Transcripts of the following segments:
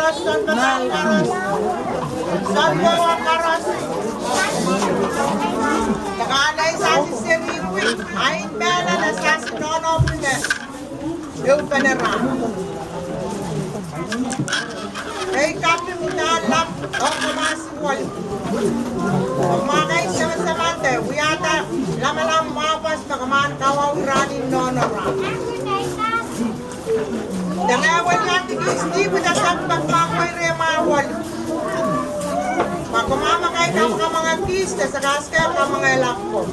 karas, san batang karas. San bawang karas. Nakalay sa si Siriwi. Ayin bela na sa si Nono Pune. Yung panera. Kay kapi mo na alam. O kumasiwal. Kumakay sa masamante. Uyata. Lama-lam mapas. Pagkaman kawawiranin Nono Ra. Dangawal nga tigis, di mo na sa pagmakoy remawal. Pagkumama kayo ka mga kis, sa kaskaya ka mga elak ko.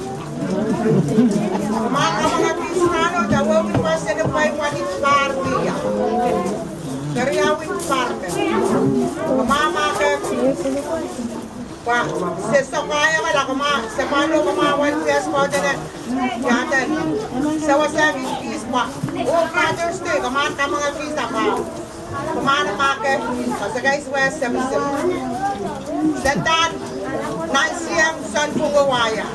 Kumama ka mga kis na ano, dawawin pa sa napay wanit party. Karyawin party. Kumama ka, sa kaya ka lang, sa pano kumawal siya sa pwede na yatan. Sa wasabi, kis pa. Oh, Father's Day, kumahan ka mga kita pa. Kumahan na make, sa guys west, sa Sendan, nansiyang son pungawaya.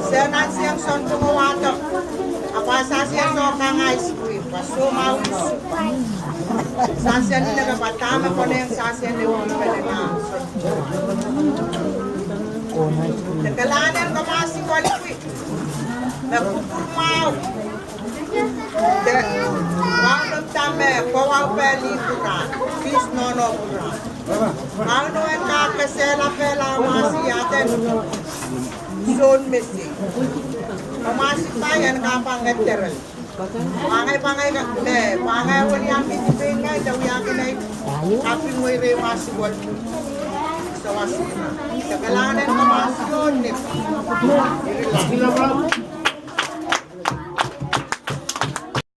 Sa nansiyang son pungawata. Apa siyang so kang ice cream, pasumawin supa. Sasya nila kapatama ko na yung sasya nila yung na. Nagkalanan ka mga si Waliwi. Nagpupumaw. Kaunong tame, kawaw pelikuran. Kis nono kuran. Kaunong ang kakasela-pela mga siyaten. Zone missing. Pumasik tayo, nakapangateral. Pangay-pangay ka, pangay wali ang pitipin nga, daw yakin ay kaping mo rin masiwal. Sa wasina. Sa kalanan ka masyon,